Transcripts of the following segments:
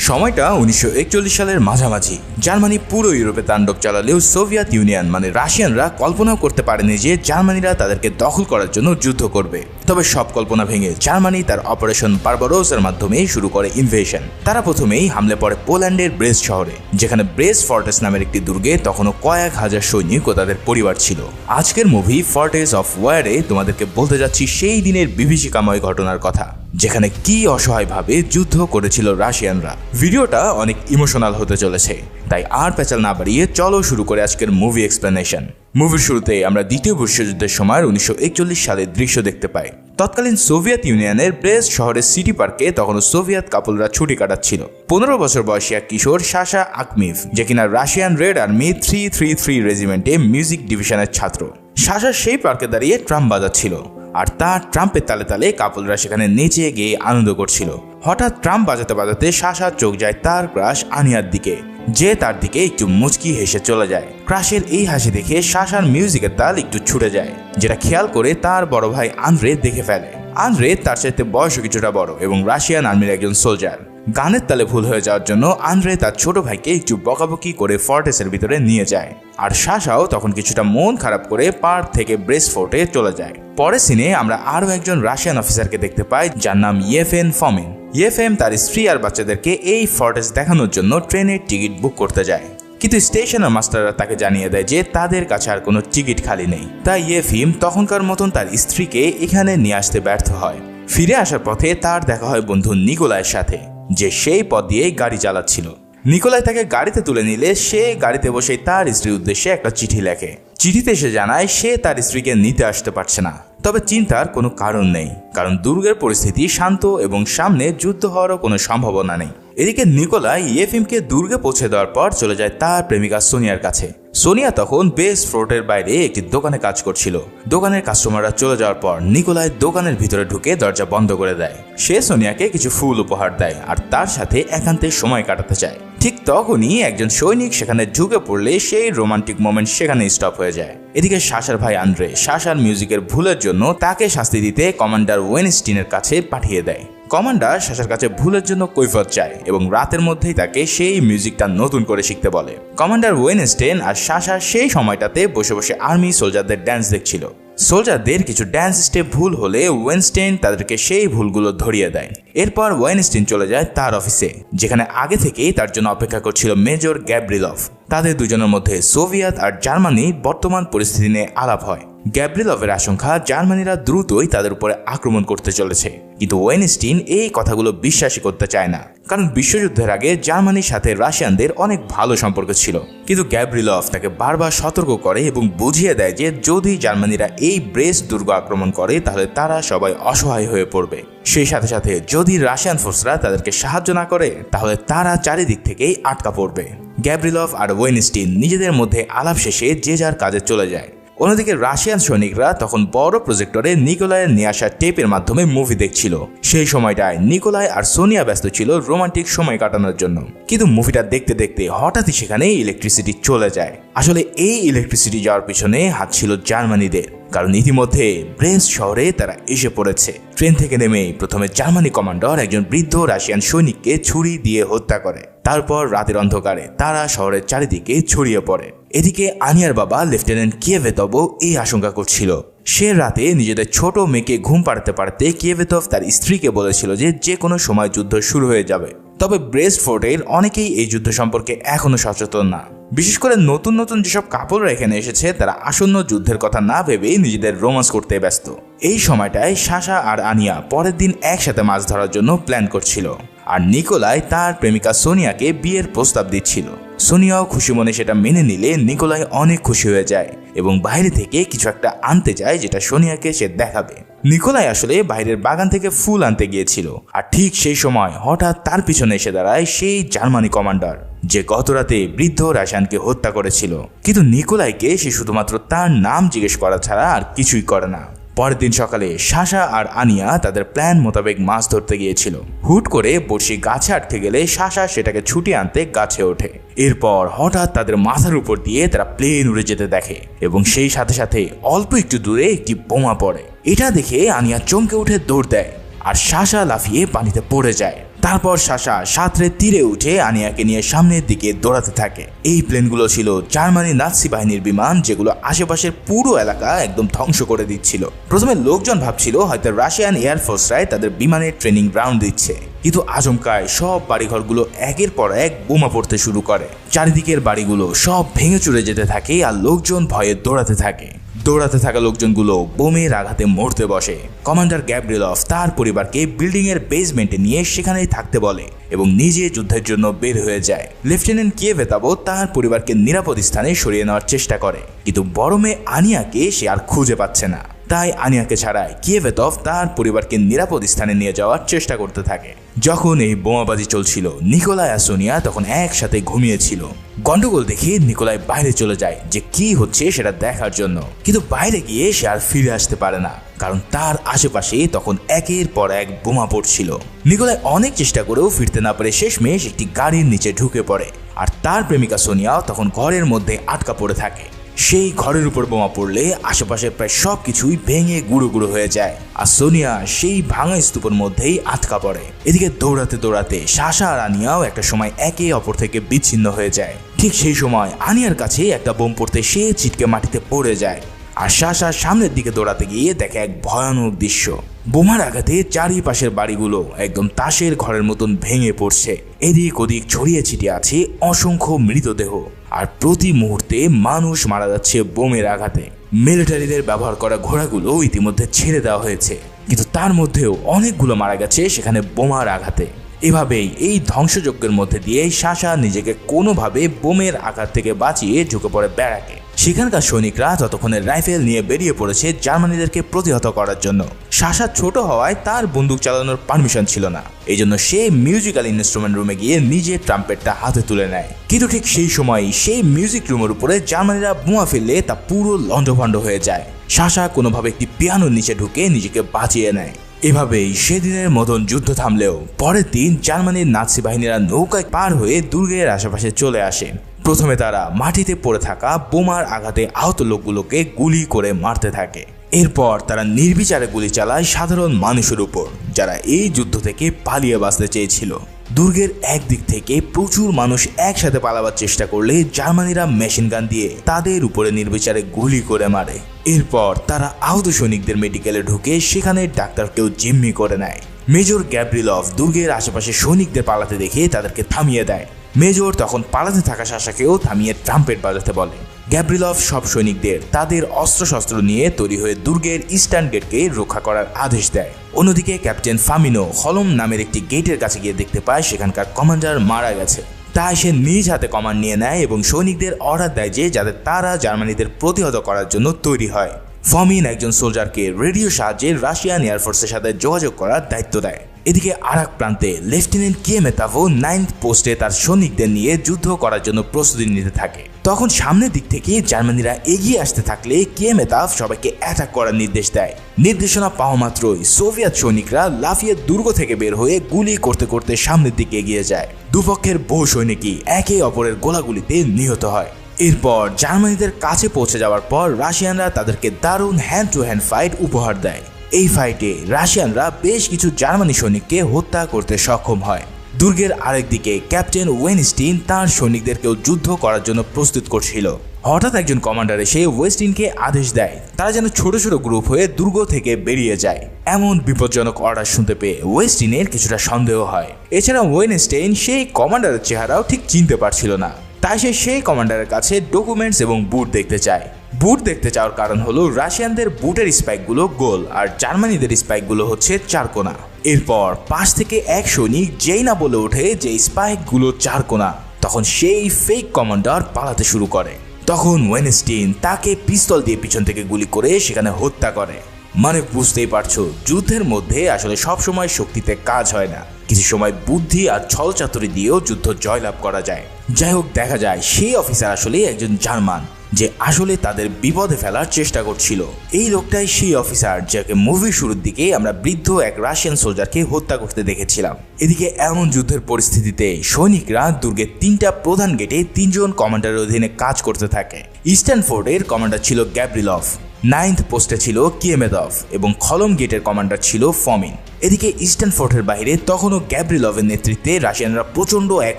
সময়টা 1941 সালের মাঝামাঝি। জার্মানি পুরো ইউরোপে তাণ্ডব চালালেও সোভিয়েত ইউনিয়ন মানে রাশিয়ানরা কল্পনাও করতে পারেনি যে জার্মানিরা তাদেরকে দখল করার জন্য যুদ্ধ করবে। তবে সব কল্পনা ভেঙে জার্মানি তার অপারেশন বারবারোসার মাধ্যমে শুরু করে ইনভেশন। তারা প্রথমেই হামলে পড়ে পোল্যান্ডের ব্রেস্ট শহরে, যেখানে ব্রেস্ট ফর্টেস নামের একটি দুর্গে তখনও কয়েক হাজার সৈনিক ও তাদের পরিবার ছিল। আজকের মুভি ফর্টেস অফ ওয়ারে তোমাদেরকে বলতে যাচ্ছি সেই দিনের বিভীষিকাময় ঘটনার কথা, যেখানে কি অসহায়ভাবে যুদ্ধ করেছিল রাশিয়ানরা। ভিডিওটা অনেক ইমোশনাল হতে চলেছে, তাই আর পেঁচাল না বাড়িয়ে চলো শুরু করে আজকের মুভি এক্সপ্লেনেশন। মুভির শুরুতে আমরা দ্বিতীয় বিশ্বযুদ্ধের সময় 1941 সালের দৃশ্য দেখতে পাই। তৎকালীন সোভিয়েত ইউনিয়নের ব্রেস্ট শহরের সিটি পার্কে তখনও সোভিয়েত কাপলরা ছুটি কাটাচ্ছিল। 15 বছর বয়সী এক কিশোর সাশা আকমিভ, যে কিনা রাশিয়ান রেড আর্মি 333 রেজিমেন্টে মিউজিক ডিভিশনের ছাত্র। সাশা সেই পার্কে দাঁড়িয়ে ট্রাম্প বাজাচ্ছিল, আর তার ট্রাম্পের তালে তালে কাপলরা সেখানে নেচে গিয়ে আনন্দ করছিল। হঠাৎ ট্রাম্প বাজাতে বাজাতে সাশার চোখ যায় তার ক্রাশ আনিয়ার দিকে, যে তার দিকে একটু মুচকি হেসে চলে যায়। ক্রাশের এই হাসি দেখে সাশার মিউজিকের তাল একটু ছুটে যায়, যেটা খেয়াল করে তার বড় ভাই আন্দ্রে দেখে ফেলে। আন্দ্রে তার চাইতে বয়সও কিছুটা বড় এবং রাশিয়ান আর্মির একজন সোলজার। গানের তালে ভুল হয়ে যাওয়ার জন্য আন্দ্রে তার ছোট ভাইকে একটু বকাবকি করে ফর্টেসের ভিতরে নিয়ে যায়, আর সাশাও তখন কিছুটা মন খারাপ করে পার্ক থেকে ব্রেস্ট ফোর্টে চলে যায়। পরের সিনে আমরা আরও একজন রাশিয়ান অফিসারকে দেখতে পাই, যার নাম ইয়েফেন ফমিন। ইয়েফেম তার স্ত্রী আর বাচ্চাদেরকে এই ফর্টেস দেখানোর জন্য ট্রেনের টিকিট বুক করতে যায়, কিন্তু স্টেশনের মাস্টাররা তাকে জানিয়ে দেয় যে তাদের কাছে আর কোনো টিকিট খালি নেই। তাই ইয়েফিম তখনকার মতন তার স্ত্রীকে এখানে নিয়ে আসতে ব্যর্থ হয়। ফিরে আসার পথে তার দেখা হয় বন্ধু নিকোলাইয়ের সাথে, যে সেই পথ দিয়েই গাড়ি চালাচ্ছিল। নিকোলাই তাকে গাড়িতে তুলে নিলে সে গাড়িতে বসে তার স্ত্রীর উদ্দেশ্যে একটা চিঠি লেখে। চিঠিতে সে জানায় সে তার স্ত্রীকে নিতে আসতে পারছে না, তবে চিন্তার কোনো কারণ নেই, কারণ দুর্গের পরিস্থিতি শান্ত এবং সামনে যুদ্ধ হওয়ারও কোনো সম্ভাবনা নেই। এদিকে নিকোলাই ইয়েফিমকে দুর্গে পৌঁছে দেওয়ার পর চলে যায় তার প্রেমিকা সোনিয়ার কাছে। সোনিয়া তখন ব্রেস্ট ফোর্টের বাইরে একটি দোকানে কাজ করছিল। দোকানের কাস্টমাররা চলে যাওয়ার পর নিকোলাই দোকানের ভিতরে ঢুকে দরজা বন্ধ করে দেয়। সে সোনিয়াকে কিছু ফুল উপহার দেয় আর তার সাথে একান্তে সময় কাটাতে চায়। ঠিক তখনই একজন সৈনিক সেখানে ঢুকে পড়লে সেই রোমান্টিক মোমেন্ট সেখানে স্টপ হয়ে যায়। এদিকে সাশার ভাই আন্দ্রে সাশার মিউজিকের ভুলের জন্য তাকে শাস্তি দিতে কমান্ডার ওয়েনস্টিনের কাছে পাঠিয়ে দেয়। কমান্ডার সাশার কাছে ভুলের জন্য কৈফিয়ত চায় এবং রাতের মধ্যেই তাকে সেই মিউজিকটা নতুন করে শিখতে বলে। কমান্ডার ওয়েনস্টেন আর সাশা সেই সময়টাতে বসে বসে আর্মি সোলজারদের ড্যান্স দেখছিল। সোলজারদের কিছু ড্যান্স স্টেপ ভুল হলে ওয়েনস্টেন তাদেরকে সেই ভুলগুলো ধরিয়ে দেয়। এরপর ওয়েনস্টেন চলে যায় তার অফিসে, যেখানে আগে থেকেই তার জন্য অপেক্ষা করছিল মেজর গ্যাব্রিলভ। তাদের দুজনের মধ্যে সোভিয়েত আর জার্মানির বর্তমান পরিস্থিতি নিয়ে আলাপ হয়। গ্যাব্রিলভের আশঙ্কা জার্মানিরা দ্রুতই তাদের উপরে আক্রমণ করতে চলেছে, কিন্তু ওয়েনস্টিন এই কথাগুলো বিশ্বাসই করতে চায় না, কারণ বিশ্বযুদ্ধের আগে জার্মানির সাথে রাশিয়ানদের অনেক ভালো সম্পর্ক ছিল। কিন্তু গ্যাব্রিলভ তাকে বারবার সতর্ক করে এবং বুঝিয়ে দেয় যে যদি জার্মানিরা এই ব্রেস্ট দুর্গ আক্রমণ করে তাহলে তারা সবাই অসহায় হয়ে পড়বে। সেই সাথে সাথে যদি রাশিয়ান ফোর্সরা তাদেরকে সাহায্য না করে তাহলে তারা চারিদিক থেকেই আটকা পড়বে। গ্যাব্রিলভ আর ওয়েনস্টিন নিজেদের মধ্যে আলাপ শেষে যে যার কাজে চলে যায়। অন্যদিকে রাশিয়ান সৈনিকরা তখন বড় প্রজেক্টরে নিকোলাইয়ের নিয়ে আসা টেপের মাধ্যমে মুভি দেখছিল। সেই সময়টায় নিকোলাই আর সোনিয়া ব্যস্ত ছিল রোমান্টিক সময় কাটানোর জন্য, কিন্তু মুভিটা দেখতে দেখতে হঠাৎই সেখানে ইলেকট্রিসিটি চলে যায়। আসলে এই ইলেকট্রিসিটি যাওয়ার পিছনে হাত ছিল জার্মানিদের, কারণ ইতিমধ্যে ব্রেস্ট শহরে তারা এসে পড়েছে। ট্রেন থেকে নেমে প্রথমে জার্মানি কমান্ডার একজন বৃদ্ধ রাশিয়ান সৈনিককে ছুরি দিয়ে হত্যা করে। তারপর রাতের অন্ধকারে তারা শহরের চারিদিকে ছড়িয়ে পড়ে। এদিকে আনিয়ার বাবা লেফটেন্যান্ট কিয়েভেতভ এই আশঙ্কা করছিল। সে রাতে নিজেদের ছোট মেয়েকে ঘুম পাড়াতে পারতে কিয়েভেতভ তার স্ত্রীকে বলেছিল যে কোনো সময় যুদ্ধ শুরু হয়ে যাবে। তবে ব্রেস্ট ফোর্টের অনেকেই এই যুদ্ধ সম্পর্কে এখনো সচেতন না। বিশেষ করে নতুন নতুন যেসব কাপড়রা এখানে এসেছে তারা আসন্ন যুদ্ধের কথা না ভেবেই নিজেদের রোমান্স করতে ব্যস্ত। এই সময়টায় সাশা আর আনিয়া পরের দিন একসাথে মাছ ধরার জন্য প্ল্যান করছিল, আর নিকোলাই তার প্রেমিকা সোনিয়াকে বিয়ের প্রস্তাব দিচ্ছিল। সোনিয়াও খুশি মনে সেটা মেনে নিলে নিকোলাই অনেক খুশি হয়ে যায় এবং বাইরে থেকে কিছু একটা আনতে যায় যেটা সোনিয়াকে সে দেখাবে। নিকোলাই আসলে বাইরের বাগান থেকে ফুল আনতে গিয়েছিল, আর ঠিক সেই সময় হঠাৎ তার পিছনে এসে দাঁড়ায় সেই জার্মানি কমান্ডার, যে গত রাতে বৃদ্ধ রাশিয়ানকে হত্যা করেছিল। কিন্তু নিকোলাইকে সে শুধুমাত্র তার নাম জিজ্ঞেস করা ছাড়া আর কিছুই করে না। পরের দিন সকালে সাশা আর আনিয়া তাদের প্ল্যান মোতাবেক মাছ ধরতে গিয়েছিল। হুট করে বড়শি গাছে আটকে গেলে সাশা সেটাকে ছুটিয়ে আনতে গাছে ওঠে। এরপর হঠাৎ তাদের মাথার উপর দিয়ে তারা প্লেন উড়ে যেতে দেখে এবং সেই সাথে সাথে অল্প একটু দূরে একটি বোমা পড়ে। এটা দেখে আনিয়া চমকে উঠে দৌড় দেয় আর সাশা লাফিয়ে পানিতে পড়ে যায়। তারপর সাশা সাঁতরে তীরে উঠে আনিয়াকে নিয়ে সামনের দিকে দৌড়াতে থাকে। এই প্লেনগুলো ছিল জার্মানি নাৎসি বাহিনীর বিমান, যেগুলো আশেপাশের পুরো এলাকা একদম ধ্বংস করে দিচ্ছিল। প্রথমে লোকজন ভাবছিল হয়তো রাশিয়ান এয়ারফোর্সরাই তাদের বিমানের ট্রেনিং গ্রাউন্ড দিচ্ছে, কিন্তু আচমকায় সব বাড়িঘরগুলো একের পর এক বোমা পড়তে শুরু করে। চারিদিকের বাড়িগুলো সব ভেঙে চুরে যেতে থাকে আর লোকজন ভয়ে দৌড়াতে থাকে। দৌড়াতে থাকা লোকজনগুলো বোমের আঘাতে মরতে বসে। কমান্ডার গ্যাব্রিলভ তার পরিবারকে বিল্ডিং এর বেসমেন্টে নিয়ে সেখানেই থাকতে বলে এবং নিজে যুদ্ধের জন্য বের হয়ে যায়। লেফটেন্যান্ট কিয়েভেতাভও তার পরিবারকে নিরাপদ স্থানে সরিয়ে নেওয়ার চেষ্টা করে, কিন্তু বড় মেয়ে আনিয়াকে সে আর খুঁজে পাচ্ছে না। তাই আনিয়াকে ছাড়াই কিয়েভেতভ তার পরিবারকে নিরাপদ স্থানে নিয়ে যাওয়ার চেষ্টা করতে থাকে। যখন এই বোমাবাজি চলছিল, নিকোলাই আর সোনিয়া তখন একসাথে ঘুমিয়েছিল। গন্ডগোল দেখে নিকোলাই বাইরে চলে যায় যে কি হচ্ছে সেটা দেখার জন্য, কিন্তু বাইরে গিয়ে সে আর ফিরে আসতে পারে না, কারণ তার আশেপাশে তখন একের পর এক বোমা পড়ছিল। নিকোলাই অনেক চেষ্টা করেও ফিরতে না পারে শেষমেশ একটি গাড়ির নিচে ঢুকে পড়ে, আর তার প্রেমিকা সোনিয়াও তখন ঘরের মধ্যে আটকা পড়ে থাকে। সেই ঘরের উপর বোমা পড়লে আশেপাশে প্রায় সবকিছুই ভেঙে গুঁড়ো গুঁড়ো হয়ে যায়, আর সোনিয়া সেই ভাঙা স্তূপের মধ্যেই আটকা পড়ে। এদিকে দৌড়াতে দৌড়াতে সাশা আর আনিয়াও একটা সময় একে অপর থেকে বিচ্ছিন্ন হয়ে যায়। ঠিক সেই সময় আনিয়ার কাছে একটা বোম পড়তে সে ছিটকে মাটিতে পড়ে যায়, আর সাশা সামনের দিকে দৌড়াতে গিয়ে দেখে এক ভয়ানক দৃশ্য। বোমার আঘাতে চারিপাশের বাড়িগুলো একদম তাসের ঘরের মতন ভেঙে পড়ছে। এদিক ওদিক ছড়িয়ে ছিটিয়ে আছে অসংখ্য মৃতদেহ, আর প্রতি মুহূর্তে মানুষ মারা যাচ্ছে বোমের আঘাতে। মিলিটারিদের ব্যবহার করা ঘোড়াগুলো ইতিমধ্যে ছেড়ে দেওয়া হয়েছে, কিন্তু তার মধ্যেও অনেকগুলো মারা গেছে সেখানে বোমার আঘাতে। এভাবেই এই ধ্বংসযজ্ঞের মধ্যে দিয়ে সাশা নিজেকে কোনোভাবে বোমের আঘাত থেকে বাঁচিয়ে ঢুকে পড়ে ব্যারাকে। সেখানকার সৈনিকরা ততক্ষণে রাইফেল নিয়ে বেরিয়ে পড়েছে জার্মানিদেরকে প্রতিহত করার জন্য। সাশা ছোট হওয়ায় তার বন্দুক চালানোর পারমিশন ছিল না, এই জন্য সে মিউজিক্যাল ইনস্ট্রুমেন্ট রুমে গিয়ে নিজের ট্রাম্পেটটা হাতে তুলে নেয়। কিন্তু ঠিক সেই সময় সেই মিউজিক রুমের উপরে জার্মানিরা বোমা ফেললে তা পুরো লণ্ডভণ্ড হয়ে যায়। সাশা কোনোভাবে একটি পিয়ানোর নিচে ঢুকে নিজেকে বাঁচিয়ে নেয়। এভাবেই সেদিনের মতন যুদ্ধ থামলেও পরের দিন জার্মানির নাৎসি বাহিনীরা নৌকায় পার হয়ে দুর্গের আশেপাশে চলে আসে। প্রথমে তারা মাটিতে পড়ে থাকা বোমার আঘাতে আহত লোকগুলোকে গুলি করে মারতে থাকে। এরপর তারা নির্বিচারে গুলি চালায় সাধারণ মানুষের উপর, যারা এই যুদ্ধ থেকে পালিয়ে বাঁচতে চেয়েছিল। দুর্গের একদিক থেকে প্রচুর মানুষ একসাথে পালাবার চেষ্টা করলে জার্মানিরা মেশিন গান দিয়ে তাদের উপরে নির্বিচারে গুলি করে মারে। এরপর তারা আহত সৈনিকদের মেডিকেলে ঢুকে সেখানে ডাক্তারকেও জিম্মি করে নেয়। মেজর গ্যাব্রিলভ দুর্গের আশেপাশে সৈনিকদের পালাতে দেখে তাদেরকে থামিয়ে দেয়। মেজর তখন পালাতে থাকা সাশাকেও থামিয়ে ট্রাম্পেট বাজাতে বলে। গ্যাব্রিলভ সব সৈনিকদের তাদের অস্ত্রশস্ত্র নিয়ে তৈরি হয়ে দুর্গের ইস্টার্ন গেটকে রক্ষা করার আদেশ দেয়। অন্যদিকে ক্যাপ্টেন ফামিনো হলম নামের একটি গেটের কাছে গিয়ে দেখতে পায় সেখানকার কমান্ডার মারা গেছে। তাই সে নিজ হাতে কমান্ড নিয়ে নেয় এবং সৈনিকদের অর্ডার দেয় যে যাতে তারা জার্মানিদের প্রতিহত করার জন্য তৈরি হয়। ফমিন একজন সোলজারকে রেডিও সাহায্যে রাশিয়ান এয়ারফোর্সের সাথে যোগাযোগ করার দায়িত্ব দেয়। এদিকে আরেক প্রান্তে লেফটেন্যান্ট কিয়েভেতাভও 9th পোস্টে তার সৈনিকদের নিয়ে যুদ্ধ করার জন্য প্রস্তুতি নিতে থাকে। তখন সামনের দিক থেকে জার্মানিরা এগিয়ে আসতে থাকলে কিয়েভেতাভ সবাইকে অ্যাটাক করার নির্দেশ দেয়। নির্দেশনা পাওয়া মাত্রই সোভিয়েত সৈনিকরা লাফিয়ে দুর্গ থেকে বের হয়ে গুলি করতে করতে সামনের দিকে এগিয়ে যায়। দুপক্ষের বহু সৈনিকই একে অপরের গোলাগুলিতে নিহত হয়। এরপর জার্মানিদের কাছে পৌঁছে যাওয়ার পর রাশিয়ানরা তাদেরকে দারুণ হ্যান্ড টু হ্যান্ড ফাইট উপহার দেয়। এই ফাইটে রাশিয়ানরা বেশ কিছু জার্মানি সৈনিককে হত্যা করতে সক্ষম হয়। দুর্গের আরেক দিকে ক্যাপ্টেন ওয়েনস্টিন তার সৈনিকদেরকেও যুদ্ধ করার জন্য প্রস্তুত করছিল। হঠাৎ একজন কমান্ডার এসে ওয়েস্টিনকে আদেশ দেয় তারা যেন ছোট ছোট গ্রুপ হয়ে দুর্গ থেকে বেরিয়ে যায়। এমন বিপজ্জনক অর্ডার শুনতে পেয়ে ওয়েস্টিনের কিছুটা সন্দেহ হয়। এছাড়া ওয়েনস্টাইন সেই কমান্ডারের চেহারাও ঠিক চিনতে পারছিল না, তাই সে সেই কমান্ডারের কাছে ডকুমেন্টস এবং বুট দেখতে চায়। বুট দেখতে চাওয়ার কারণ হলো রাশিয়ানদের বুটের স্পাইকগুলো গোল আর জার্মানিদের স্পাইকগুলো হচ্ছে চারকোনা। এরপর পাশ থেকে এক সৈনিক যেই না বলে ওঠে যে স্পাইকগুলো চারকোনা, তখন সেই ফেক কমান্ডার পালাতে শুরু করে। তখন ওয়েনস্টিন তাকে পিস্তল দিয়ে পিছন থেকে গুলি করে সেখানে হত্যা করে। মানে বুঝতেই পারছো, যুদ্ধের মধ্যে আসলে সবসময় শক্তিতে কাজ হয় না, কিছু সময় বুদ্ধি আর ছলচাতুরি দিয়েও যুদ্ধ জয়লাভ করা যায়। যাই হোক, দেখা যায় সেই অফিসার আসলে একজন জার্মান যে আসলে তাদের বিপদে ফেলার চেষ্টা করছিল। এই লোকটাই সেই অফিসার যাকে মুভির শুরুর দিকে আমরা বৃদ্ধ এক রাশিয়ান সোলজারকে হত্যা করতে দেখেছিলাম। এদিকে এমন যুদ্ধের পরিস্থিতিতে সৈনিকরা দুর্গের 3টা প্রধান গেটে 3জন কমান্ডারের অধীনে কাজ করতে থাকে। ইস্টার্ন ফোর্টের কমান্ডার ছিল গ্যাব্রিলভ, 9th পোস্টে ছিল কিয়েমেদভ এবং কলম গেটের কমান্ডার ছিল ফমিন। এদিকে ইস্টার্ন ফোর্টের বাইরে তখনও গ্যাব্রিলভের নেতৃত্বে রাশিয়ানরা প্রচন্ড এক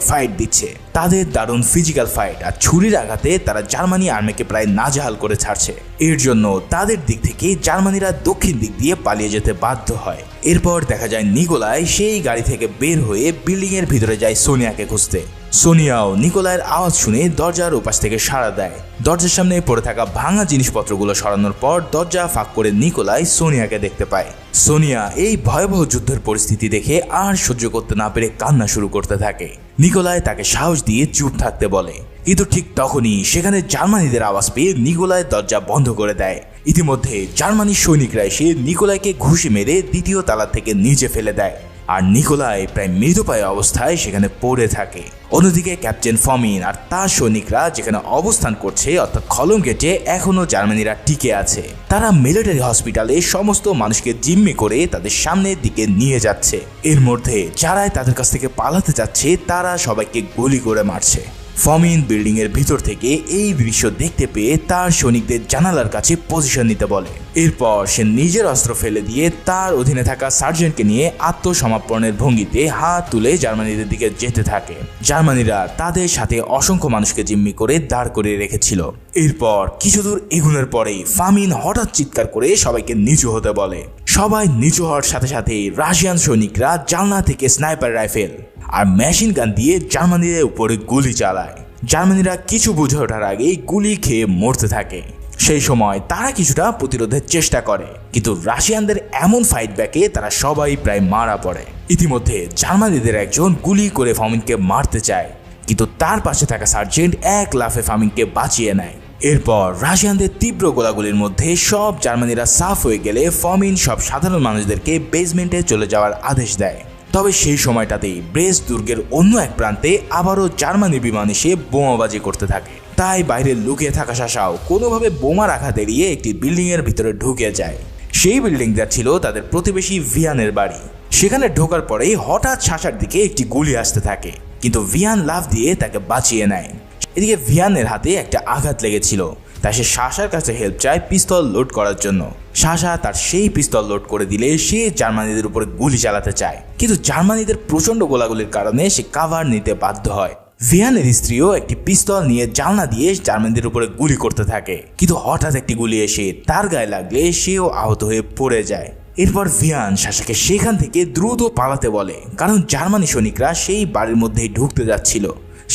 ফাইট দিচ্ছে। তাদের দারুণ ফিজিক্যাল ফাইট আর ছুরির আঘাতে তারা জার্মানি আর্মিকে প্রায় নাজেহাল করে ছাড়ছে। এর জন্য তাদের দিক থেকে জার্মানিরা দক্ষিণ দিক দিয়ে পালিয়ে যেতে বাধ্য হয়। এরপর দেখা যায় নিকোলাই সেই গাড়ি থেকে বের হয়ে বিল্ডিং এর ভিতরে যায় সোনিয়াকে খুঁজতে। সোনিয়াও নিকোলাইয়ের আওয়াজ শুনে দরজার ওপাশ থেকে সাড়া দেয়। দরজার সামনে পড়ে থাকা ভাঙা জিনিসপত্রগুলো সরানোর পর দরজা ফাঁক করে নিকোলাই সোনিয়াকে দেখতে পায়। সোনিয়া এই ভয়াবহ যুদ্ধের পরিস্থিতি দেখে আর সহ্য করতে না পেরে কান্না শুরু করতে থাকে। নিকোলাই তাকে সাহস দিয়ে চুপ থাকতে বলে, কিন্তু ঠিক তখনই সেখানে জার্মানিদের আওয়াজ পেয়ে নিকোলাই দরজা বন্ধ করে দেয়। ইতিমধ্যে জার্মানির সৈনিকরা এসে নিকোলাইকে ঘুষি মেরে দ্বিতীয় তালা থেকে নিচে ফেলে দেয় আর নিকোলাই প্রায় মৃতপ্রায় অবস্থায় সেখানে পড়ে থাকে। অন্যদিকে ক্যাপ্টেন ফমিন আর তার সৈনিকরা যেখানে অবস্থান করছে অর্থাৎ কলম গেটে এখনো জার্মানিরা টিকে আছে। তারা মিলিটারি হসপিটালে সমস্ত মানুষকে জিম্মি করে তাদের সামনের দিকে নিয়ে যাচ্ছে। এর মধ্যে যারাই তাদের কাছ থেকে পালাতে যাচ্ছে তারা সবাইকে গুলি করে মারছে। ফমিন বিল্ডিং এর ভিতর থেকে এই দৃশ্য দেখতে পেয়ে তার সৈনিকদের জানালার কাছে পজিশন নিতে বলে। এরপর সে নিজের অস্ত্র ফেলে দিয়ে তার অধীনে থাকা সার্জেন্টকে নিয়ে আত্মসমর্পণের ভঙ্গিতে হাত তুলে জার্মানিদের দিকে যেতে থাকে। জার্মানিরা তাদের সাথে অসংখ্য মানুষকে জিম্মি করে দাঁড় করিয়ে রেখেছিল। এরপর কিছু দূর এগুনোর পরেই ফামিন হঠাৎ চিৎকার করে সবাইকে নিচু হতে বলে। সবাই নিচু হওয়ার সাথে সাথে রাশিয়ান সৈনিকরা জানলা থেকে স্নাইপার রাইফেল আর মেশিন গান দিয়ে জার্মানিদের উপরে গুলি চালায়। জার্মানিরা কিছু বুঝে ওঠার আগেই গুলি খেয়ে মরতে থাকে। সেই সময় তারা কিছুটা প্রতিরোধের চেষ্টা করে, কিন্তু রাশিয়ানদের এমন ফাইট ব্যাকে তারা সবাই প্রায় মারা পড়ে। ইতিমধ্যে জার্মানিদের একজন গুলি করে ফামিনকে মারতে চায়, কিন্তু তার পাশে থাকা সার্জেন্ট এক লাফে ফামিনকে বাঁচিয়ে নেয়। এরপর রাশিয়ানদের তীব্র গোলাগুলির মধ্যে সব জার্মানিরা সাফ হয়ে গেলে ফমিন সব সাধারণ মানুষদেরকে বেসমেন্টে চলে যাওয়ার আদেশ দেয়। তবে সেই সময়টাতেই ব্রেস্ট দুর্গের অন্য এক প্রান্তে আবারও জার্মানি বিমান এসে বোমাবাজি করতে থাকে। তাই বাইরে লুকিয়ে থাকা শাসাও কোনোভাবে বোমার আঘাত এড়িয়ে একটি বিল্ডিং এর ভিতরে ঢুকে যায়। সেই বিল্ডিংটা ছিল তাদের প্রতিবেশী ভিয়ানের বাড়ি। সেখানে ঢোকার পরেই হঠাৎ শাসার দিকে একটি গুলি আসতে থাকে, কিন্তু ভিয়ান লাফ দিয়ে তাকে বাঁচিয়ে নেয়। এদিকে ভিয়ানের হাতে একটা আঘাত লেগেছিল, তাই সে শাসার কাছে হেল্প চায় পিস্তল লোড করার জন্য। শাসা তার সেই পিস্তল লোড করে দিলে সে জার্মানিদের উপরে গুলি চালাতে চায়, কিন্তু জার্মানিদের প্রচন্ড গোলাগুলির কারণে সে কাভার নিতে বাধ্য হয়। ভিয়ানের স্ত্রীও একটি পিস্তল নিয়ে জানলা দিয়ে জার্মানিদের উপরে গুলি করতে থাকে, কিন্তু হঠাৎ একটি গুলি এসে তার গায়ে লাগলে সেও আহত হয়ে পড়ে যায়। এরপর ভিয়ান শাসাকে সেখান থেকে দ্রুত পালাতে বলে, কারণ জার্মানি সৈনিকরা সেই বাড়ির মধ্যেই ঢুকতে যাচ্ছিল।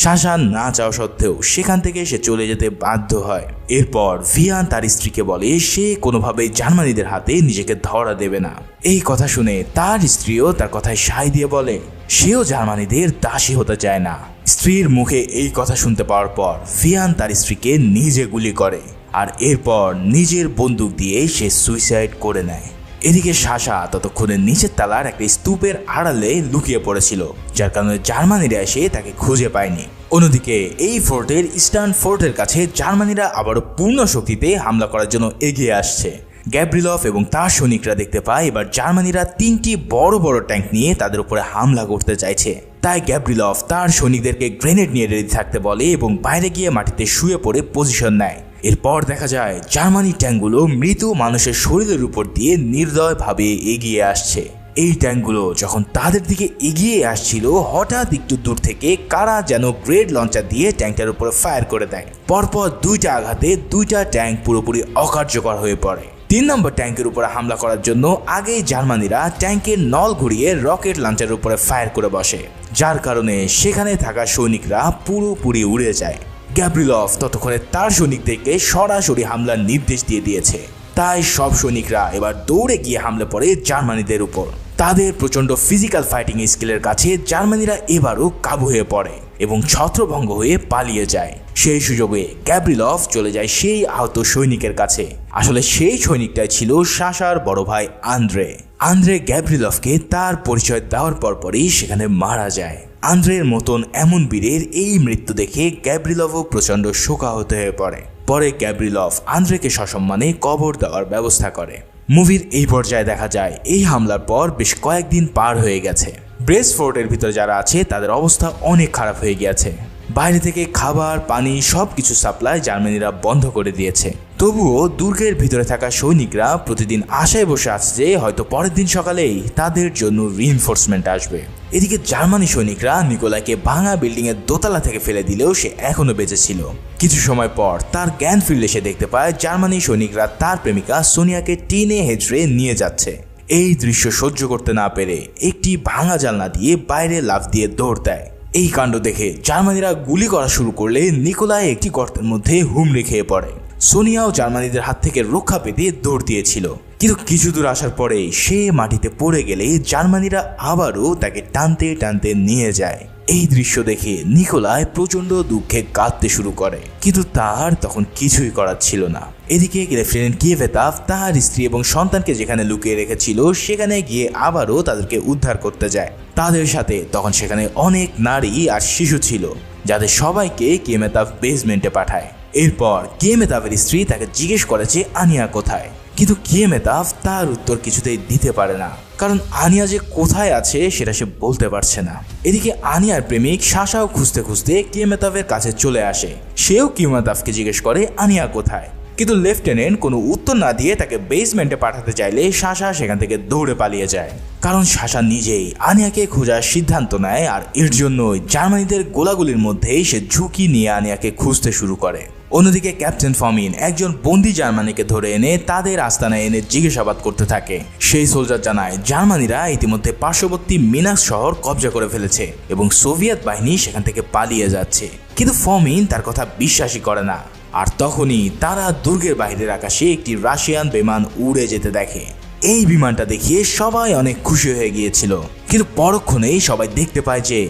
শাসা না চাওয়া সত্ত্বেও সেখান থেকে সে চলে যেতে বাধ্য হয়। এরপর ভিয়ান তার স্ত্রীকে বলে সে কোনোভাবেই জার্মানিদের হাতে নিজেকে ধরা দেবে না। এই কথা শুনে তার স্ত্রীও তার কথায় সায় দিয়ে বলে সেও জার্মানিদের দাসী হতে চায় না। স্ত্রীর মুখে এই কথা শুনতে পাওয়ার পর ভিয়ান তার স্ত্রীকে নিজে গুলি করে আর এরপর নিজের বন্দুক দিয়ে সে সুইসাইড করে নেয়। এদিকে শাসা ততক্ষণে নিচের তালার একটা স্তূপের আড়ালে লুকিয়ে পড়েছিল, যার কারণে জার্মানিরা এসে তাকে খুঁজে পায়নি। অন্যদিকে এই ফোর্টের ইস্টার্ন ফোর্টের কাছে জার্মানিরা আবারও পূর্ণ শক্তিতে হামলা করার জন্য এগিয়ে আসছে। গ্যাব্রিলভ এবং তার সৈনিকরা দেখতে পায় এবার জার্মানিরা 3টি বড় বড় ট্যাঙ্ক নিয়ে তাদের উপরে হামলা করতে চাইছে। তাই গ্যাব্রিলভ তার সৈনিকদেরকে গ্রেনেড নিয়ে রেডি থাকতে বলে এবং বাইরে গিয়ে মাটিতে শুয়ে পড়ে পজিশন নেয়। এরপর দেখা যায় জার্মানি ট্যাঙ্কগুলো মৃত মানুষের শরীরের উপর দিয়ে নির্দয়ভাবে এগিয়ে আসছে। এই ট্যাঙ্কগুলো যখন তাদের দিকে এগিয়ে আসছিল, হঠাৎ একটু দূর থেকে কারা যেন গ্রেড লঞ্চার দিয়ে ট্যাঙ্কটার উপরে ফায়ার করে দেয়। পরপর 2টা আঘাতে 2টা ট্যাঙ্ক পুরোপুরি অকার্যকর হয়ে পড়ে। 3 নম্বর ট্যাঙ্কের উপরে হামলা করার জন্য আগেই জার্মানিরা ট্যাঙ্কের নল ঘুরিয়ে রকেট লঞ্চারের উপরে ফায়ার করে বসে, যার কারণে সেখানে থাকা সৈনিকরা পুরোপুরি উড়ে যায়। গ্যাব্রিলভ ততক্ষণে তার সৈনিকদেরকে সরাসরি হামলার নির্দেশ দিয়ে দিয়েছে। তাই সব সৈনিকরা এবার দৌড়ে গিয়ে হামলে পড়ে জার্মানিদের উপর। তাদের প্রচন্ড ফিজিক্যাল ফাইটিং স্কিলের কাছে জার্মানিরা এবারও কাবু হয়ে পড়ে এবং ছত্রভঙ্গ হয়ে পালিয়ে যায়। সেই সুযোগে গ্যাব্রিলভ চলে যায় সেই আহত সৈনিকের কাছে। আসলে সেই সৈনিকটাই ছিল শাসার বড় ভাই আন্দ্রে। আন্দ্রে গ্যাব্রিলভকে তার পরিচয় দেওয়ার পরপরই সেখানে মারা যায়। আন্দ্রের মতন এমন বীরের এই মৃত্যু দেখে গ্যাব্রিলভও প্রচন্ড শোকাহত হয়ে পড়ে। পরে গ্যাব্রিলভ আন্দ্রেকে সসম্মানে কবর দেওয়ার ব্যবস্থা করে। মুভির এই পর্যায়ে দেখা যায় এই হামলার পর বেশ কয়েকদিন পার হয়ে গেছে। ব্রেস্ট ফোর্টের ভিতরে যারা আছে তাদের অবস্থা অনেক খারাপ হয়ে গেছে। বাইরে থেকে খাবার পানি সবকিছু সাপ্লাই জার্মানিরা বন্ধ করে দিয়েছে। তবুও দুর্গের ভিতরে থাকা সৈনিকরা প্রতিদিন আশায় বসে আছে যে হয়তো পরের দিন সকালেই তাদের জন্য রিইনফোর্সমেন্ট আসবে। এদিকে জার্মানি সৈনিকরা নিকোলাইকে ভাঙা বিল্ডিং এর দোতলা থেকে ফেলে দিলেও সে এখনো বেঁচে ছিল। কিছু সময় পর তার জ্ঞান ফিরলে সে দেখতে পায় জার্মানি সৈনিকরা তার প্রেমিকা সোনিয়াকে টেনে হেঁচড়ে নিয়ে যাচ্ছে। এই দৃশ্য সহ্য করতে না পেরে একটি ভাঙা জানলা দিয়ে বাইরে লাফ দিয়ে দৌড় দেয়। এই কাণ্ড দেখে জার্মানিরা গুলি করা শুরু করলে নিকোলাই একটি গর্তের মধ্যে হুমড়ি খেয়ে পড়ে। সোনিয়াও জার্মানিদের হাত থেকে রক্ষা পেতে দৌড় দিয়েছিল, কিন্তু কিছু দূর আসার পরে সে মাটিতে পড়ে গেলে জার্মানিরা আবারও তাকে টানতে টানতে নিয়ে যায়। এই দৃশ্য দেখে নিকোলাই প্রচন্ড দুঃখে কাঁদতে শুরু করে, কিন্তু তার তখন কিছুই করার ছিল না। এদিকে লেফটেন্যান্ট কিয়েভেতাভ তার স্ত্রী এবং সন্তানকে যেখানে লুকিয়ে রেখেছিল সেখানে গিয়ে আবারও তাদেরকে উদ্ধার করতে যায়। তাদের সাথে তখন সেখানে অনেক নারী আর শিশু ছিল, যাদের সবাইকে কিয়েভেতাভ বেসমেন্টে পাঠায়। এরপর কিয়েভেতাভের স্ত্রী তাকে জিজ্ঞেস করে যে আনিয়া কোথায়, কিন্তু কিয়েভেতাভ তার উত্তর কিছুতেই দিতে পারে না, কারণ আনিয়া যে কোথায় আছে সেটা সে বলতে পারছে না। এদিকে আনিয়ার প্রেমিক সাশাও খুঁজতে খুঁজতে কিয়েভেতাভের কাছে চলে আসে। সেও কিয়েভেতাভকে জিজ্ঞেস করে আনিয়া কোথায়, কিন্তু লেফটেন্যান্ট কোনো উত্তর না দিয়ে তাকে বেসমেন্টে পাঠাতে চাইলে সাশা সেখান থেকে দৌড়ে পালিয়ে যায়, কারণ সাশা নিজেই আনিয়াকে খোঁজার সিদ্ধান্ত নেয়। আর এর জন্যই জার্মানিদের গোলাগুলির মধ্যেই সে ঝুঁকি নিয়ে আনিয়াকে খুঁজতে শুরু করে। অন্যদিকে ক্যাপ্টেন ফমিন একজন বন্দি জার্মানিকে ধরে এনে তাদের আস্তানায় এনে জিজ্ঞাসাবাদ করতে থাকে। সেই সোলজার জানায় জার্মানিরা ইতিমধ্যে পার্শ্ববর্তী মিনাস শহর কবজা করে ফেলেছে এবং সোভিয়েত বাহিনী সেখান থেকে পালিয়ে যাচ্ছে, কিন্তু ফমিন তার কথা বিশ্বাসই করে না। আর তখনই তারা দুর্গের বাইরের আকাশে একটি রাশিয়ান বিমান উড়ে যেতে দেখে। এই বিমানটা দেখিয়ে সবাই অনেক খুশি হয়ে গিয়েছিল, কিন্তু পরক্ষণেই সবাই দেখতে পায় যে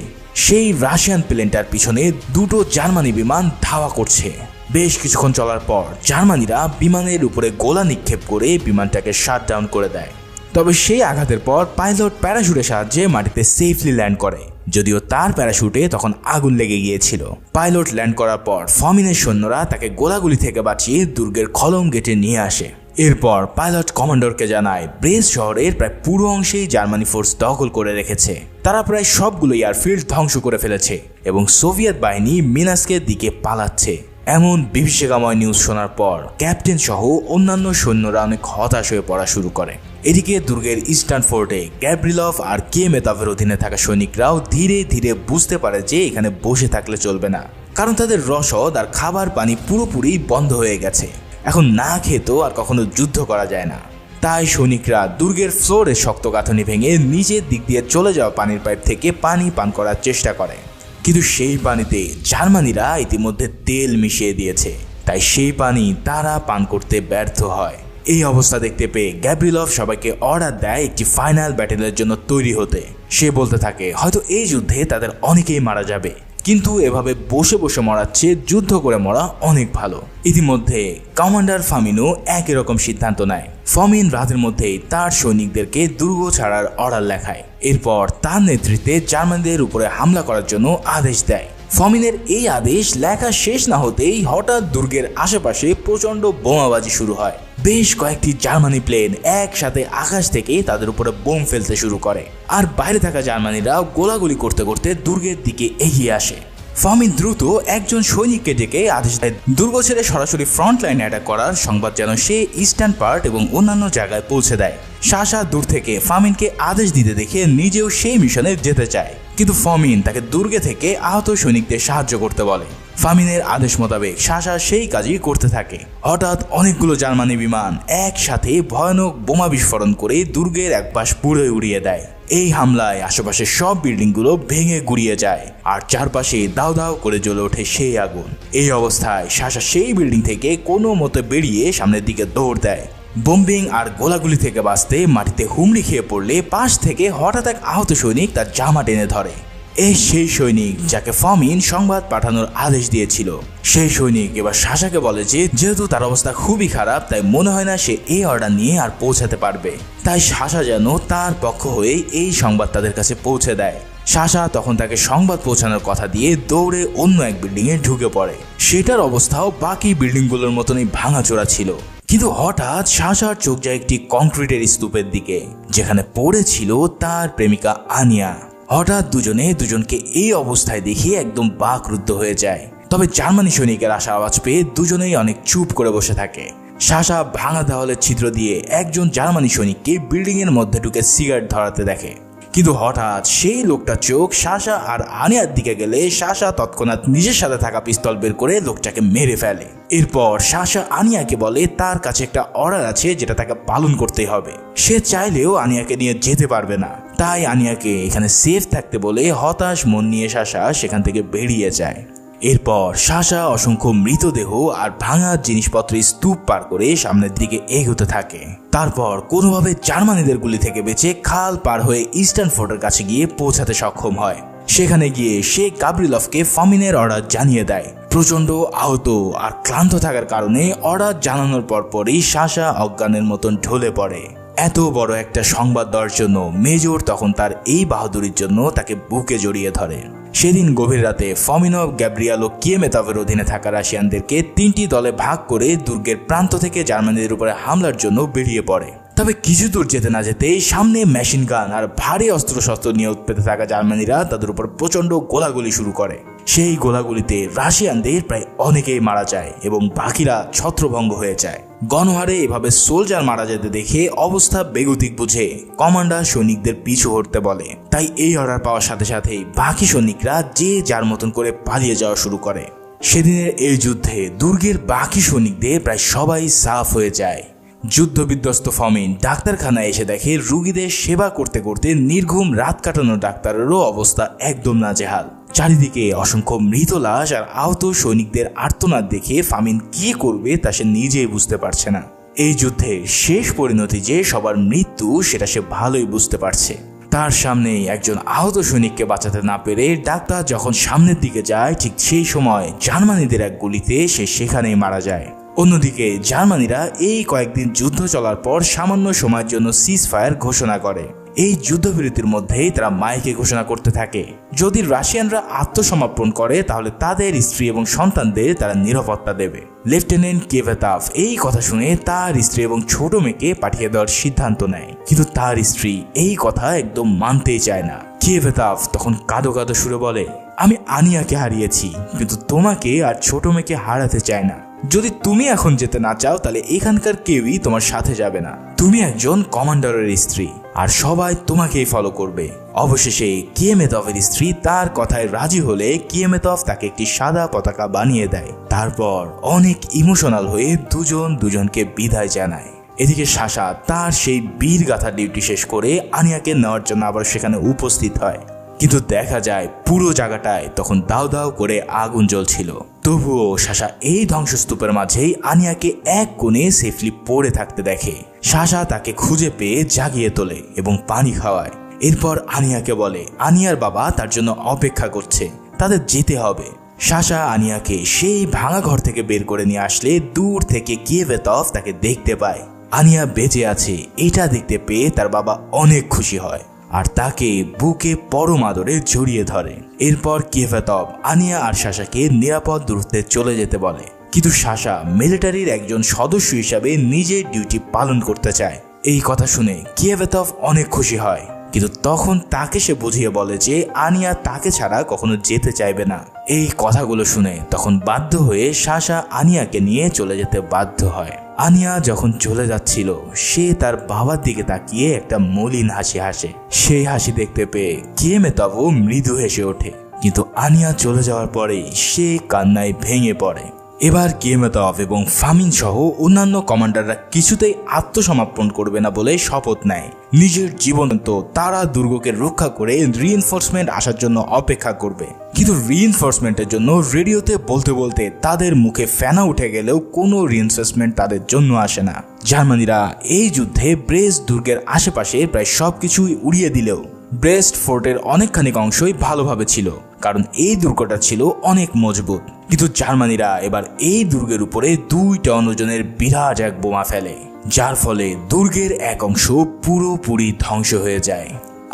সেই রাশিয়ান প্লেনটার পিছনে দুটো জার্মানি বিমান ধাওয়া করছে। বেশ কিছুক্ষণ চলার পর জার্মানিরা বিমানের উপরে গোলা নিক্ষেপ করে বিমানটাকে শাটডাউন করে দেয়। তবে সেই আঘাতের পর পাইলট প্যারাশুটের সাহায্যে মাটিতে সেফলি ল্যান্ড করে, যদিও তার প্যারাশুটে তখন আগুন লেগে গিয়েছিল। পাইলট ল্যান্ড করার পর ফমিনের সৈন্যরা তাকে গোলাগুলি থেকে বাঁচিয়ে দুর্গের খলম গেটে নিয়ে আসে। এরপর পাইলট কমান্ডারকে জানায় ব্রেস শহরের প্রায় পুরো অংশেই জার্মানি ফোর্স দখল করে রেখেছে। তারা প্রায় সবগুলো এয়ারফিল্ড ধ্বংস করে ফেলেছে এবং সোভিয়েত বাহিনী মিনাস্কের দিকে পালাচ্ছে। এমন বিভীষিকাময় নিউজ শোনার পর ক্যাপ্টেন সহ অন্যান্য সৈন্যরা অনেক হতাশ হয়ে পড়া শুরু করে। এদিকে দুর্গের ইস্টার্ন ফোর্টে গ্যাব্রিলভ আর কিয়েভেতাভের অধীনে থাকা সৈনিকরাও ধীরে ধীরে বুঝতে পারে যে এখানে বসে থাকলে চলবে না, কারণ তাদের রসদ আর খাবার পানি পুরোপুরি বন্ধ হয়ে গেছে। এখন না খেয়ে তো আর কখনো যুদ্ধ করা যায় না। তাই সৈনিকরা দুর্গের ফ্লোরের শক্ত গাঁথনি ভেঙে নিচের দিক দিয়ে চলে যাওয়া পানির পাইপ থেকে পানি পান করার চেষ্টা করে, কিন্তু সেই পানিতে জার্মানিরা ইতিমধ্যে তেল মিশিয়ে দিয়েছে, তাই সেই পানি তারা পান করতে ব্যর্থ হয়। এই অবস্থা দেখতে পেয়ে গ্যাব্রিলভ সবাইকে অর্ডার দেয় একটি ফাইনাল ব্যাটেলের জন্য তৈরি হতে। সে বলতে থাকে হয়তো এই যুদ্ধে তাদের অনেকেই মারা যাবে, কিন্তু এভাবে বসে বসে মরার চেয়ে যুদ্ধ করে মরা অনেক ভালো। ইতিমধ্যে কমান্ডার ফামিনও একই রকম সিদ্ধান্ত নেয়। ফমিন রাতের মধ্যেই তার সৈনিকদেরকে দুর্গ ছাড়ার অর্ডার লেখায়। এরপর তার নেতৃত্বে জার্মানদের উপরে হামলা করার জন্য আদেশ দেয়। ফমিনের এই আদেশ লেখা শেষ না হতেই হঠাৎ দুর্গের আশেপাশে প্রচন্ড বোমাবাজি শুরু হয়। বেশ কয়েকটি জার্মানি প্লেন একসাথে আকাশ থেকে তাদের উপরে বোম ফেলতে শুরু করে, আর বাইরে থাকা জার্মানিরা গোলাগুলি করতে করতে দুর্গের দিকে এগিয়ে আসে। ফমিন দ্রুত একজন সৈনিককে ডেকে আদেশ দেয় দুর্গ ছেড়ে সরাসরি ফ্রন্ট লাইনে অ্যাটাক করার সংবাদ যেন সে ইস্টার্ন পার্ট এবং অন্যান্য জায়গায় পৌঁছে দেয়। সাশা দূর থেকে ফামিনকে আদেশ দিতে দেখে নিজেও সেই মিশনে যেতে চায়, কিন্তু ফমিন তাকে দুর্গে থেকে আহত সৈনিকদের সাহায্য করতে বলে। ফামিনের আদেশ মোতাবেক সাশা সেই কাজই করতে থাকে। হঠাৎ অনেকগুলো জার্মানি বিমান একসাথে ভয়ানক বোমা বিস্ফোরণ করে দুর্গের এক পাশ পুড়ে উড়িয়ে দেয়। এই হামলায় আশেপাশে সব বিল্ডিংগুলো ভেঙে গুড়িয়ে যায় আর চারপাশে দাও দাও করে জ্বলে ওঠে সেই আগুন। এই অবস্থায় সাশা সেই বিল্ডিং থেকে কোনো মতে বেরিয়ে সামনের দিকে দৌড় দেয়। বোম্বিং আর গোলাগুলি থেকে বাঁচতে মাটিতে হুমড়ি খেয়ে পড়লে পাশ থেকে হঠাৎ এক আহত সৈনিক তার জামা টেনে ধরে। এই সেই সৈনিক যাকে ফমিন সংবাদ পাঠানোর আদেশ দিয়েছিল। সেই সৈনিক এবার সাশাকে বলে যে যেহেতু তার অবস্থা খুবই খারাপ, তাই মনে হয় না সে এই অর্ডার নিয়ে আর পৌঁছাতে পারবে। তাই সাশা যেন তার পক্ষ হয়ে এই সংবাদ তাদের কাছে পৌঁছে দেয়। সাশা তখন তাকে সংবাদ পৌঁছানোর কথা দিয়ে দৌড়ে অন্য এক বিল্ডিং এ ঢুকে পড়ে। সেটার অবস্থাও বাকি বিল্ডিংগুলোর মতনই ভাঙাচোরা ছিল, কিন্তু হঠাৎ সাশার চোখ যায় একটি কংক্রিটের স্তূপের দিকে, যেখানে পড়েছিল তার প্রেমিকা আনিয়া। হঠাৎ দুজনে দুজনকে এই অবস্থায় দেখে একদম বাকরুদ্ধ হয়ে যায়। তবে জার্মানি সৈনিকের আসা আওয়াজ পেয়ে দুজনেই অনেক চুপ করে বসে থাকে। সাশা ভাঙা দেওয়ালের ছিদ্র দিয়ে একজন জার্মানি সৈনিককে বিল্ডিং এর মধ্যে ঢুকে সিগারেট ধরাতে দেখে। কিন্তু হঠাৎ সেই লোকটা চোখ সাশা আর আনিয়ার দিকে গেলে সাশা তৎক্ষণাৎ নিজের সাথে থাকা পিস্তল বের করে লোকটাকে মেরে ফেলে। এরপর সাশা আনিয়াকে বলে তার কাছে একটা অর্ডার আছে যেটা তাকে পালন করতে হবে। সে চাইলেও আনিয়াকে নিয়ে যেতে পারবে না, তাই আনিয়াকে এখানে সেফ থাকতে বলে হতাশ মন নিয়ে সাশা সেখান থেকে বেরিয়ে যায়। এরপর সাশা অসংখ্য মৃতদেহ আর ভাঙা জিনিসপত্রের স্তূপ পার করে সামনের দিকে এগোতে থাকে। তারপর কোনোভাবে জার্মানিদের গুলি থেকে বেঁচে খাল পার হয়ে ইস্টার্ন ফোর্টের কাছে গিয়ে পৌঁছাতে সক্ষম হয়। সেখানে গিয়ে সে গাব্রিলভকে ফামিনের অর্ডার জানিয়ে দেয়। প্রচন্ড আহত আর ক্লান্ত থাকার কারণে অর্ডার জানানোর পরপরই সাশা অজ্ঞানের মতন ঢলে পড়ে। এত বড় একটা সংবাদ দেওয়ার জন্য মেজর তখন তার এই বাহাদুরির জন্য তাকে বুকে জড়িয়ে ধরে। সেদিন গভীর রাতে ফমিনভ, গ্যাব্রিয়াল ও কিয়েমেতভের অধীনে থাকা রাশিয়ানদেরকে 3টি দলে ভাগ করে দুর্গের প্রান্ত থেকে জার্মানিদের উপরে হামলার জন্য বেরিয়ে পড়ে। তবে কিছু দূর যেতে না যেতেই সামনে মেশিন গান আর ভারী অস্ত্রশস্ত্র নিয়ে উৎপেতে থাকা জার্মানিরা তাদের উপর প্রচন্ড গোলাগুলি শুরু করে। সেই গোলাগুলিতে রাশিয়ানদের প্রায় অনেকেই মারা যায় এবং বাকিরা ছত্রভঙ্গ হয়ে যায়। গণহারে এভাবে সোলজার মারা যেতে দেখে অবস্থা বেগতিক বুঝে কমান্ডার সৈনিকদের পিছু হটতে বলে। তাই এই অর্ডার পাওয়ার সাথে সাথেই বাকি সৈনিকরা যে যার মতন করে পালিয়ে যাওয়া শুরু করে। সেদিনের এই যুদ্ধে দুর্গের বাকি সৈনিকদের প্রায় সবাই সাফ হয়ে যায়। যুদ্ধবিধ্বস্ত ফমিন ডাক্তারখানায় এসে দেখে রুগীদের সেবা করতে করতে নির্ঘুম রাত কাটানো ডাক্তারেরও অবস্থা একদম নাজেহাল। চারিদিকে অসংখ্য মৃত লাশ আর আহত সৈনিকদের আর্তনাদ দেখে ফামিন কি করবে তা সে নিজেই বুঝতে পারছে না। এই যুদ্ধে শেষ পরিণতি যে সবার মৃত্যু সেটা সে ভালোই বুঝতে পারছে। তার সামনেই একজন আহত সৈনিককে বাঁচাতে না পেরে ডাক্তার যখন সামনের দিকে যায় ঠিক সেই সময় জার্মানিদের এক গুলিতে সে সেখানেই মারা যায়। অন্যদিকে জার্মানিরা এই কয়েকদিন যুদ্ধ চলার পর সামান্য সময়ের জন্য সিজ ফায়ার ঘোষণা করে। এই যুদ্ধবিরতির মধ্যেই তারা মাইকে ঘোষণা করতে থাকে যদি রাশিয়ানরা আত্মসমর্পণ করে তাহলে তাদের স্ত্রী এবং সন্তানদের তারা নিরাপত্তা দেবে। লেফটেন্যান্ট কিয়েভেতভ এই কথা শুনে তার স্ত্রী এবং ছোট মেয়েকে পাঠিয়ে দেওয়ার সিদ্ধান্ত নেয়, কিন্তু তার স্ত্রী এই কথা একদম মানতেই চায় না। কিয়েভেতভ তখন কাঁদো কাঁদো সুরে বলে, আমি আনিয়াকে হারিয়েছি কিন্তু তোমাকে আর ছোট মেয়েকে হারাতে চাই না। যদি তুমি এখন যেতে না চাও তাহলে এখানকার কেউই তোমার সাথে যাবে না। তুমি একজন কমান্ডারের স্ত্রী আর সবাই তোমাকেই ফলো করবে। অবশেষে কিয়েমেতভের স্ত্রী তার কথায় রাজি হলে কিয়েমেতভ তাকে একটি সাদা পতাকা বানিয়ে দেয়। তারপর অনেক ইমোশনাল হয়ে দুজনকে বিদায় জানায়। এদিকে সাশা তার সেই বীর গাথা ডিউটি শেষ করে আনিয়াকে নেওয়ার জন্য আবার সেখানে উপস্থিত হয়, কিন্তু দেখা যায় পুরো জায়গাটায় তখন দাউ দাউ করে আগুন জ্বলছিল। তবুও সাশা এই ধ্বংসস্তূপের মাঝেই আনিয়াকে এক কোণে সেফলি পড়ে থাকতে দেখে। সাশা তাকে খুঁজে পেয়ে জাগিয়ে তোলে এবং পানি খাওয়ায়। এরপর আনিয়াকে বলে আনিয়ার বাবা তার জন্য অপেক্ষা করছে, তাদের যেতে হবে। সাশা আনিয়াকে সেই ভাঙা ঘর থেকে বের করে নিয়ে আসলে দূর থেকে কিয়েভেতভ তাকে দেখতে পায়। আনিয়া বেঁচে আছে এটা দেখতে পেয়ে তার বাবা অনেক খুশি হয় আর তাকে বুকে পরম আদরে জড়িয়ে ধরে। এরপর কিয়েভেতভ আনিয়া আর সাশাকে নিরাপদ দূরত্বে চলে যেতে বলে, কিন্তু সাশা মিলিটারির একজন সদস্য হিসাবে নিজের ডিউটি পালন করতে চায়। এই কথা শুনে কিয়েভেতভ অনেক খুশি হয়, কিন্তু তখন তাকে সে বুঝিয়ে বলে যে আনিয়া তাকে ছাড়া কখনো যেতে চাইবে না। এই কথাগুলো শুনে তখন বাধ্য হয়ে সাশা আনিয়াকে নিয়ে চলে যেতে বাধ্য হয়। আনিয়া যখন চলে যাচ্ছিল সে তার বাবার দিকে তাকিয়ে একটা মলিন হাসি হাসে। সেই হাসি দেখতে পেয়ে কিয়েমেতভ মৃদু হেসে ওঠে, কিন্তু আনিয়া চলে যাওয়ার পরেই সে কান্নায় ভেঙে পড়ে। এবার কিয়েমেতভ এবং ফামিন সহ অন্যান্য কমান্ডাররা কিছুতেই আত্মসমর্পণ করবে না বলে শপথ নেয়। নিজের জীবন তো তারা দুর্গকে রক্ষা করে রিইনফোর্সমেন্ট আসার জন্য অপেক্ষা করবে, কিন্তু রিইনফোর্সমেন্টের জন্য রেডিওতে বলতে বলতে তাদের মুখে ফেনা উঠে গেলেও কোনো রিইনফোর্সমেন্ট তাদের জন্য আসে না। জার্মানিরা এই যুদ্ধে ব্রেস্ট দুর্গের আশেপাশে প্রায় সবকিছুই উড়িয়ে দিলেও ব্রেস্ট ফোর্টের অনেকখানি অংশই ভালোভাবে ছিল, কারণ এই দুর্গটা ছিল অনেক মজবুত। কিন্তু জার্মানিরা এবার এই দুর্গের উপরে 2 টন ওজনের বিরাট এক বোমা ফেলে, যার ফলে দুর্গের এক অংশ পুরোপুরি ধ্বংস হয়ে যায়।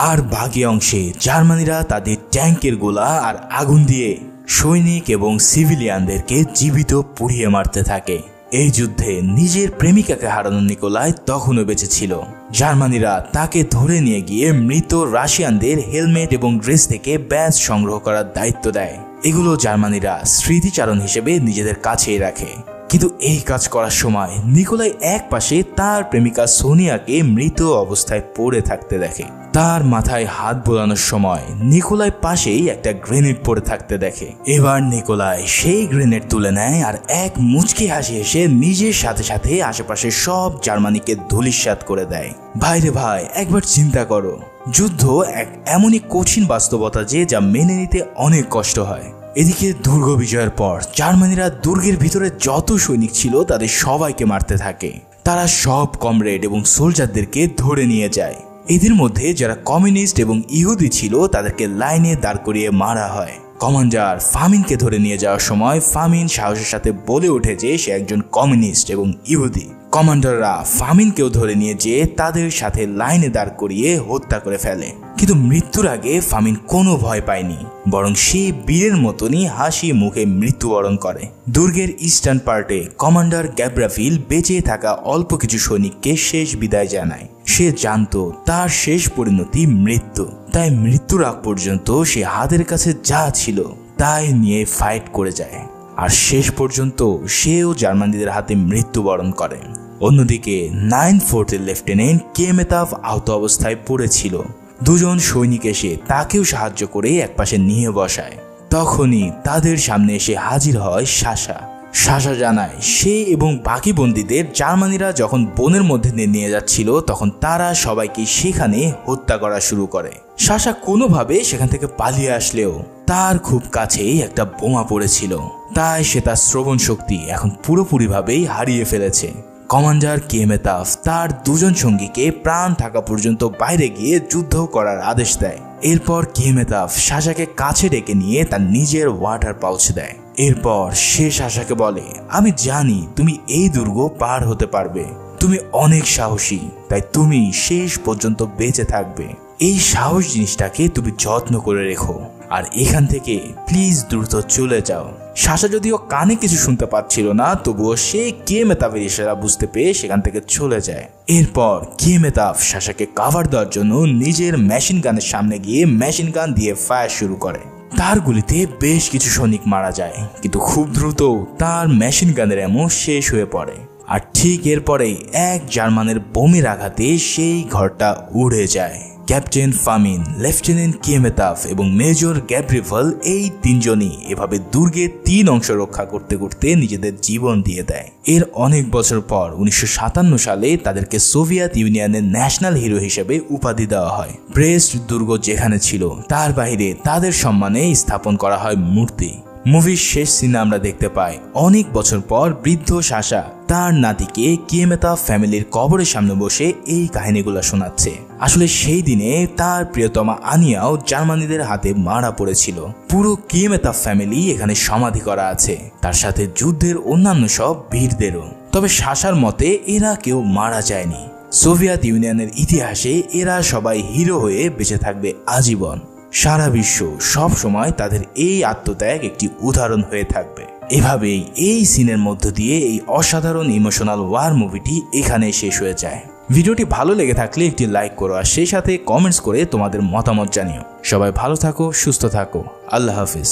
আর বাকি অংশে জার্মানিরা তাদের ট্যাঙ্কের গোলা আর আগুন দিয়ে সৈনিক এবং সিভিলিয়ানদেরকে জীবিত পুড়িয়ে মারতে থাকে। এই যুদ্ধে নিজের প্রেমিকাকে হারানো নিকোলাই তখনও বেঁচে ছিল। জার্মানিরা তাকে ধরে নিয়ে গিয়ে মৃত রাশিয়ানদের হেলমেট এবং ড্রেস থেকে ব্যাজ সংগ্রহ করার দায়িত্ব দেয়। এগুলো জার্মানিরা স্মৃতিচারণ হিসেবে নিজেদের কাছেই রাখে। কিন্তু এই কাজ করার সময় নিকোলাই এক পাশে তার প্রেমিকা সোনিয়াকে মৃত অবস্থায় পড়ে থাকতে দেখে। তার মাথায় হাত বোলানোর সময় নিকোলাই পাশেই একটা গ্রেনেড পড়ে থাকতে দেখে। এবার নিকোলাই সেই গ্রেনেড তুলে নেয় আর এক মুচকি হাসি হেসে নিজের সাথে সাথে আশেপাশে সব জার্মানিকে ধূলিসাৎ করে দেয়। ভাইরে ভাই, একবার চিন্তা করো, যুদ্ধ এক এমনই কঠিন বাস্তবতা যে যা মেনে নিতে অনেক কষ্ট হয়। এদিকে দুর্গ বিজয়ের পর জার্মানিরা দুর্গের ভিতরে যত সৈনিক ছিল তাদের সবাইকে মারতে থাকে। তারা সব কমরেড এবং সোলজারদেরকে ধরে নিয়ে যায়। এদের মধ্যে যারা কমিউনিস্ট এবং ইহুদি ছিল তাদেরকে লাইনে দাঁড় করিয়ে মারা হয়। কমান্ডার ফামিনকে ধরে নিয়ে যাওয়ার সময় ফামিন সাহসের সাথে বলে ওঠে যে সে একজন কমিউনিস্ট এবং ইহুদি। কমান্ডাররা ফামিনকেও ধরে নিয়ে যেয়ে তাদের সাথে লাইনে দাঁড় করিয়ে হত্যা করে ফেলে। কিন্তু মৃত্যুর আগে ফামিন কোনো ভয় পায়নি, বরং সে বীরের মতনই হাসি মুখে মৃত্যুবরণ করে। দুর্গের ইস্টার্ন পার্টে কমান্ডার গ্যাব্রাফিল বেঁচে থাকা অল্প কিছু সৈনিককে শেষ বিদায় জানায়। সে জানতো তার শেষ পরিণতি মৃত্যু, তাই মৃত্যুর আগ পর্যন্ত সে হাতের কাছে যা ছিল তাই নিয়ে ফাইট করে যায়। আর শেষ পর্যন্ত সেও জার্মানিদের হাতে মৃত্যুবরণ করে। অন্যদিকে 9th ফোর্থের লেফটেন্যান্ট কেমেতাভ আহত অবস্থায় পড়েছিল। দুজন সৈনিক এসে তাকেও সাহায্য করে একপাশে নিয়ে বসায়। তখনই তাদের সামনে এসে হাজির হয় সাশা। সাশা জানায় সে এবং বাকি বন্দীদের জার্মানিরা যখন বনের মধ্যে নিয়ে যাচ্ছিল তখন তারা সবাইকে সেখানে হত্যা করা শুরু করে। সাশা কোনোভাবে সেখান থেকে পালিয়ে আসলেও তার খুব কাছেই একটা বোমা পড়েছিল, তাই সে তার শ্রবণ শক্তি এখন পুরোপুরিভাবেই হারিয়ে ফেলেছে। কমান্ডার কেমেতাভ তার দুজন সঙ্গীকে প্রাণ থাকা পর্যন্ত বাইরে গিয়ে যুদ্ধ করার আদেশ দেয়। এরপর কেমেতাভ সাশাকে কাছে ডেকে নিয়ে তার নিজের ওয়াটার পাউচ দেয়। এরপর সে সাশাকে বলে, আমি জানি তুমি এই দুর্গ পার হতে পারবে, তুমি অনেক সাহসী, তাই তুমি শেষ পর্যন্ত বেঁচে থাকবে। এই সাহস জিনিসটাকে তুমি যত্ন করে রেখো আর এখান থেকে প্লিজ দ্রুত চলে যাও। সাশা যদিও কানে কিছু শুনতে পাচ্ছিল না, তবুও সে কেমেতাভের ইশারা বুঝতে পেয়ে সেখান থেকে চলে যায়। এরপর কেমেতাভ সাশাকে কাভার দেওয়ার জন্য নিজের মেশিন গানের সামনে গিয়ে মেশিন গান দিয়ে ফায়ার শুরু করে। তার গুলিতে বেশ কিছু সৈনিক মারা যায়, কিন্তু খুব দ্রুত তার মেশিন গানের এমো শেষ হয়ে পড়ে। আর ঠিক এরপরেই এক জার্মানের বোমের আঘাতে সেই ঘরটা উড়ে যায়। ক্যাপ্টেন ফামিন, লেফটেন্যান্ট কেমেতাভ এবং মেজর গ্যাব্রিভল এই তিনজনই এভাবে দুর্গের 3 অংশ রক্ষা করতে করতে নিজেদের জীবন দিয়ে দেয়। এর অনেক বছর পর 1957 সালে তাদেরকে সোভিয়েত ইউনিয়নের ন্যাশনাল হিরো হিসেবে উপাধি দেওয়া হয়। ব্রেস্ট দুর্গ যেখানে ছিল তার বাইরে তাদের সম্মানে স্থাপন করা হয় মূর্তি। মুভির শেষ সিনে আমরা দেখতে পাই অনেক বছর পর বৃদ্ধ সাশা তার নাতিকে কেমেতাভ ফ্যামিলির কবরের সামনে বসে এই কাহিনীগুলো শোনাচ্ছে। আসলে সেই দিনে তার প্রিয়তমা আনিয়াও জার্মানিদের হাতে মারা পড়েছিল। পুরো কেমেতাভ ফ্যামিলি এখানে সমাধি করা আছে, তার সাথে যুদ্ধের অন্যান্য সব বীরদেরও। তবে সাশার মতে এরা কেউ মারা যায়নি। সোভিয়েত ইউনিয়নের ইতিহাসে এরা সবাই হিরো হয়ে বেঁচে থাকবে আজীবন। সারা বিশ্ব সব সময় তাদের এই আত্মত্যাগ একটি উদাহরণ হয়ে থাকবে। এভাবেই এই সিনের মধ্য দিয়ে এই অসাধারণ ইমোশনাল ওয়ার মুভিটি এখানে শেষ হয়ে যায়। ভিডিওটি ভালো লেগে থাকলে একটি লাইক করো আর সেই সাথে কমেন্টস করে তোমাদের মতামত জানিও। সবাই ভালো থাকো, সুস্থ থাকো। আল্লাহ হাফিজ।